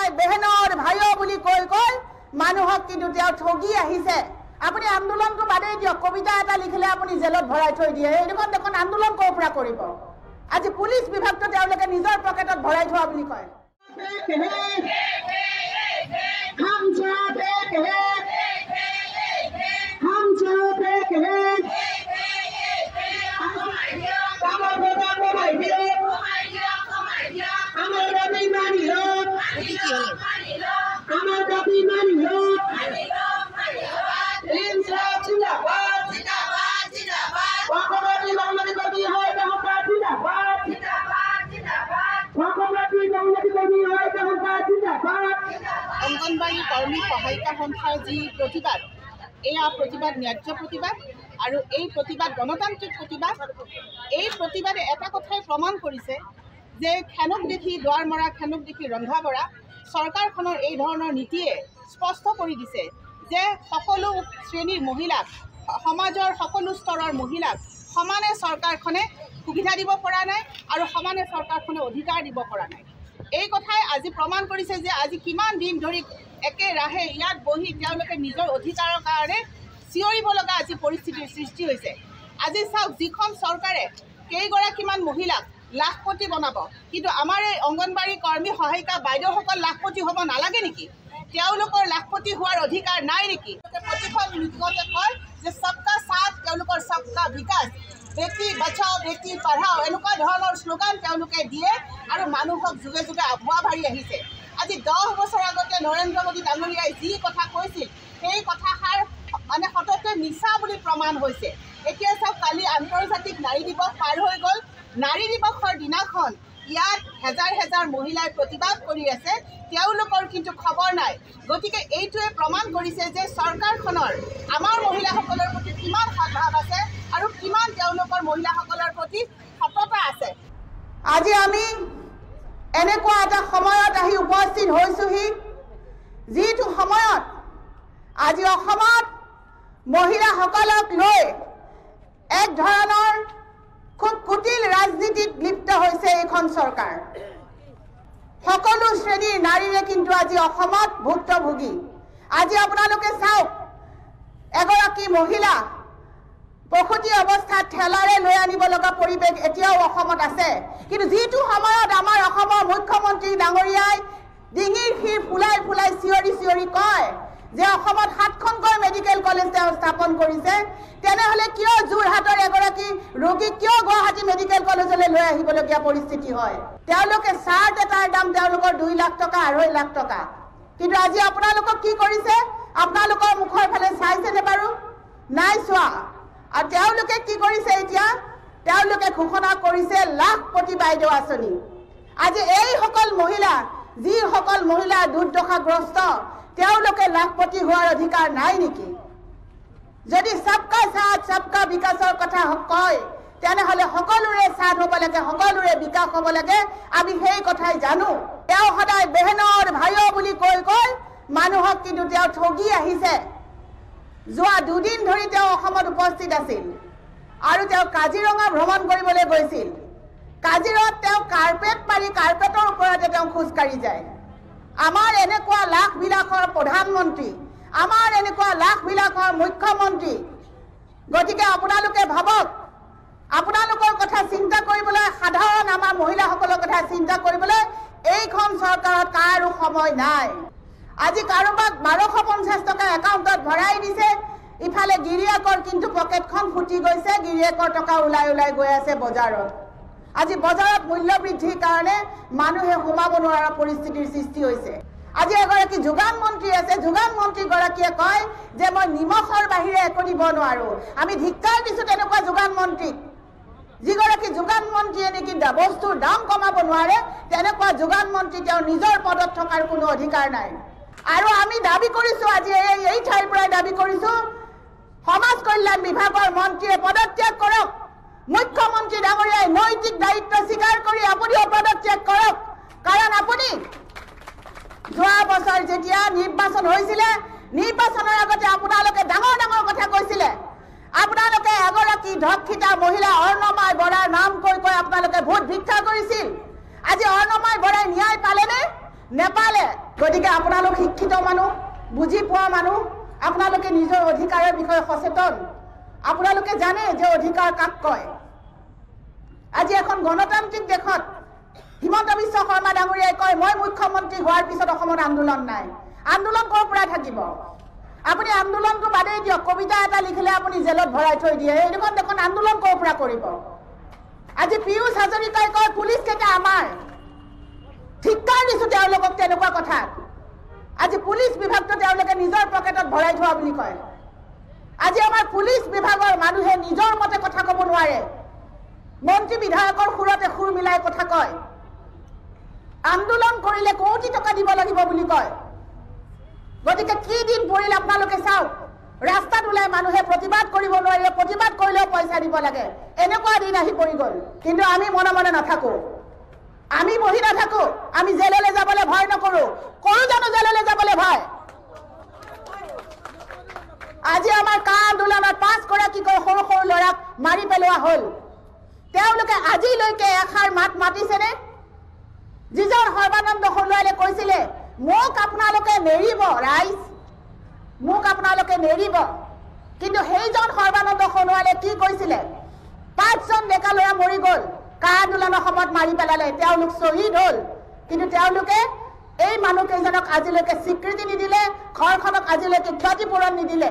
সদায় বেহেনৰ ভাইও বুলি কৈ কৈ মানুহক কিন্তু তেওঁ ঠগি আহিছে। আপুনি আন্দোলনটো বাদেই দিয়ক, কবিতা এটা লিখিলে আপুনি জেলত ভৰাই থৈ দিয়ে। এইখন দেখোন আন্দোলন ক'ৰ পৰা কৰিব? আজি পুলিচ বিভাগটো তেওঁলোকে নিজৰ পকেটত ভৰাই থোৱা বুলি কয়। অংগনবাড়ী কৰ্মী সহায়িকা সন্থাৰ যি প্ৰতিবাদ, এয়া প্ৰতিবাদ ন্যায্য প্ৰতিবাদ আৰু এই প্ৰতিবাদ গণতান্ত্ৰিক প্ৰতিবাদ। এই প্ৰতিবাদে এটা কথাই প্ৰমাণ কৰিছে যে খেনক দেখি দুৱাৰ মৰা, খেনক দেখি ৰন্ধা বঢ়া চৰকাৰখনৰ এই ধৰণৰ নীতিয়ে স্পষ্ট কৰি দিছে যে সকলো শ্ৰেণীৰ মহিলাক, সমাজৰ সকলো স্তৰৰ মহিলাক সমানে চৰকাৰখনে সুবিধা দিব পৰা নাই আৰু সমানে চৰকাৰখনে অধিকাৰ দিব পৰা নাই। এই কথাই আজি প্ৰমাণ কৰিছে যে আজি কিমান দিন ধৰি একেৰাহে ইয়াত বহি তেওঁলোকে নিজৰ অধিকাৰৰ কাৰণে চিঞৰিব লগা আজি পৰিস্থিতিৰ সৃষ্টি হৈছে। আজি চাওক, যিখন চৰকাৰে কেইগৰাকীমান মহিলাক লাখপতি বনাব, কিন্তু আমাৰ এই অংগনবাড়ী কৰ্মী সহায়িকা বাইদেউসকল লাখপতি হ'ব নালাগে নেকি? তেওঁলোকৰ লাখপতি হোৱাৰ অধিকাৰ নাই নেকি? প্ৰতিখন মিটিঙতে কয় যে সবকা সাথ, তেওঁলোকৰ সবকা বিকাশ, বেটি বচাও বেটি পঢ়াও, এনেকুৱা ধৰণৰ শ্লোগান তেওঁলোকে দিয়ে আৰু মানুহক যুগে যুগে আভুৱা ভাৰি আহিছে। আজি 10 বছৰ আগতে নৰেন্দ্ৰ মোদী ডাঙৰীয়াই যি কথা কৈছিল সেই কথাষাৰ মানে সততে মিছা বুলি প্ৰমাণ হৈছে। এতিয়া চাওক, কালি আন্তৰ্জাতিক নাৰী দিৱস পাৰ হৈ গ'ল। নাৰী দিৱসৰ দিনাখন ইয়াত হেজাৰ হেজাৰ মহিলাই প্ৰতিবাদ কৰি আছে, তেওঁলোকৰ কিন্তু খবৰ নাই। গতিকে এইটোৱে প্ৰমাণ কৰিছে যে চৰকাৰখনৰ আমাৰ মহিলাসকলৰ প্ৰতি কিমান সদ্ভাৱ আছে আৰু কিমান তেওঁলোকৰ মহিলাসকলৰ প্ৰতি সততা আছে। আজি আমি এনেকুৱা এটা সময়ত আহি উপস্থিত হৈছোহি, যিটো সময়ত আজি অসমত মহিলাসকলক লৈ এক ধৰণৰ খুব কুটিল ৰাজনীতিত লিপ্ত হৈছে এইখন চৰকাৰ। সকলো শ্ৰেণীৰ নাৰীৰে কিন্তু আজি অসমত ভুক্তভোগী। আজি আপোনালোকে চাওক, এগৰাকী মহিলা প্ৰসূতি অৱস্থাত ঠেলাৰে লৈ আনিব লগা পৰিৱেশ এতিয়াও অসমত আছে। কিন্তু যিটো সময়ত আমাৰ অসমৰ মুখ্যমন্ত্ৰী ডাঙৰীয়াই ডিঙিৰ শিৰ ফুলাই ফুলাই চিঞৰি চিঞৰি কয় যে অসমত 7খনকৈ মেডিকেল কলেজ তেওঁ স্থাপন কৰিছে, তেনেহ'লে কিয় যোৰহাটৰ এগৰাকী ৰোগীক কিয় গুৱাহাটী মেডিকেল কলেজলৈ লৈ আহিবলগীয়া পৰিস্থিতি হয়? তেওঁলোকে চাৰ্ট এটাৰ দাম তেওঁলোকৰ 2 লাখ টকা, 2.5 লাখ টকা। কিন্তু আজি আপোনালোকক কি কৰিছে? আপোনালোকৰ মুখৰ ফালে চাইছেনে বাৰু? নাই চোৱা। আৰু তেওঁলোকে কি কৰিছে? এতিয়া তেওঁলোকে ঘোষণা কৰিছে লাখপতি বাইদেউ আঁচনি। আজি এইসকল মহিলা, যিসকল মহিলা দুৰ্দশাগ্ৰস্ত, তেওঁলোকে লাখপতি হোৱাৰ অধিকাৰ নাই নেকি? যদি সবকা সাথ সবকা বিকাশৰ কথা কয়, তেনেহ'লে সকলোৰে সাথ হ'ব লাগে, সকলোৰে বিকাশ হ'ব লাগে। আমি সেই কথাই জানো। তেওঁ সদায় বেহেনৰ ভাইও বুলি কৈ কৈ মানুহক কিন্তু তেওঁ ঠগি আহিছে। যোৱা 2 দিন ধৰি তেওঁ অসমত উপস্থিত আছিল আৰু তেওঁ কাজিৰঙা ভ্ৰমণ কৰিবলৈ গৈছিল। কাজিৰঙাত তেওঁ কাৰ্পেট পাৰি কাৰ্পেটৰ ওপৰতে তেওঁ খোজকাঢ়ি যায়। আমাৰ এনেকুৱা লাখ বিলাসৰ প্ৰধানমন্ত্ৰী, আমাৰ এনেকুৱা লাখ বিলাসৰ মুখ্যমন্ত্ৰী। গতিকে আপোনালোকে ভাবক, আপোনালোকৰ কথা চিন্তা কৰিবলৈ, সাধাৰণ আমাৰ মহিলাসকলৰ কথা চিন্তা কৰিবলৈ এইখন চৰকাৰত কাৰো সময় নাই। আজি কাৰোবাক 1250 টকা একাউণ্টত ভৰাই দিছে, ইফালে গিৰিয়েকৰ কিন্তু পকেটখন ফুটি গৈছে, গিৰিয়েকৰ টকা ওলাই ওলাই গৈ আছে বজাৰত। আজি বজাৰত মূল্য বৃদ্ধিৰ কাৰণে মানুহে সোমাব নোৱাৰা পৰিস্থিতিৰ সৃষ্টি হৈছে। আজি এগৰাকী যোগান মন্ত্ৰী আছে, যোগান মন্ত্ৰীগৰাকীয়ে কয় যে মই নিমখৰ বাহিৰে একো দিব নোৱাৰো। আমি ধিক্কাৰ দিছোঁ তেনেকুৱা যোগান মন্ত্ৰীক। যিগৰাকী যোগান মন্ত্ৰীয়ে নেকি বস্তুৰ দাম কমাব নোৱাৰে, তেনেকুৱা যোগান মন্ত্ৰী তেওঁৰ নিজৰ পদত থকাৰ কোনো অধিকাৰ নাই। আৰু আমি দাবী কৰিছোঁ, আজি এই ঠাইৰ পৰাই দাবী কৰিছোঁ, সমাজ কল্যাণ বিভাগৰ মন্ত্ৰীয়ে পদত্যাগ কৰক। মুখ্যমন্ত্ৰী ডাঙৰীয়াই নৈতিক দায়িত্ব স্বীকাৰ কৰি আপুনিও পদত্যাগ কৰক। কাৰণ আপুনি যোৱা বছৰ যেতিয়া নিৰ্বাচন হৈছিলে, নিৰ্বাচনৰ আগতে আপোনালোকে ডাঙৰ ডাঙৰ কথা কৈছিলে। আপোনালোকে এগৰাকী ধক্ষিতা মহিলা অৰ্ণমাই বৰাৰ নাম কৈ কৈ আপোনালোকে ভোট ভিক্ষা কৰিছিল। আজি অৰ্ণমাই বৰাই ন্যায় পালেনে? নেপালে। গতিকে আপোনালোক শিক্ষিত মানুহ, বুজি পোৱা মানুহ, আপোনালোকে নিজৰ অধিকাৰৰ বিষয়ে সচেতন। আপোনালোকে জানে যে অধিকাৰ কাক কয়। আজি এখন গণতান্ত্ৰিক দেশত হিমন্ত বিশ্ব শৰ্মা ডাঙৰীয়াই কয় মই মুখ্যমন্ত্ৰী হোৱাৰ পিছত অসমত আন্দোলন নাই। আন্দোলন ক'ৰ পৰা থাকিব? আপুনি আন্দোলনটো বাদেই দিয়ক, কবিতা এটা লিখিলে আপুনি জেলত ভৰাই থৈ দিয়ে। এইখন দেখোন আন্দোলন ক'ৰ পৰা কৰিব? আজি পীয়ুষ হাজৰিকাই কয় পুলিচ কেইটা আমাৰ। ধিক্কাৰ দিছোঁ তেওঁলোকক তেনেকুৱা কথাত। আজি পুলিচ বিভাগটো তেওঁলোকে নিজৰ পকেটত ভৰাই থোৱা বুলি কয়। আজি আমাৰ পুলিচ বিভাগৰ মানুহে নিজৰ মতে কথা ক'ব নোৱাৰে। মন্ত্ৰী বিধায়কৰ সুৰতে সুৰ মিলাই কথা কয়। আন্দোলন কৰিলে কোটি টকা দিব লাগিব বুলি কয়। গতিকে কি দিন পৰিল আপোনালোকে চাওক। ৰাস্তাত ওলাই মানুহে প্ৰতিবাদ কৰিব নোৱাৰিলে, প্ৰতিবাদ কৰিলেও পইচা দিব লাগে। এনেকুৱা দিন আহি পৰি গ'ল। কিন্তু আমি মনে মনে নাথাকো, আমি বহি নাথাকো। আমি জেললৈ যাবলৈ ভয় নকৰো। কৰো জানো জেললৈ যাবলৈ ভয়? আজি আমাৰ কা আন্দোলনত 5 গৰাকীকৈ সৰু সৰু ল'ৰাক মাৰি পেলোৱা হ'ল। তেওঁলোকে আজিলৈকে এষাৰ মাত মাতিছেনে? যিজন সৰ্বানন্দ সোণোৱালে কৈছিলে মোক আপোনালোকে নেৰিব ৰাইজ, মোক আপোনালোকে নেৰিব। কিন্তু সেইজন সৰ্বানন্দ সোণোৱালে কি কৈছিলে? 5জন ডেকা ল'ৰা মৰি গ'ল, কা আন্দোলনৰ সময়ত মাৰি পেলালে, তেওঁলোক শ্বহীদ হ'ল। কিন্তু তেওঁলোকে এই মানুহকেইজনক আজিলৈকে স্বীকৃতি নিদিলে, ঘৰখনক আজিলৈকে ক্ষতিপূৰণ নিদিলে।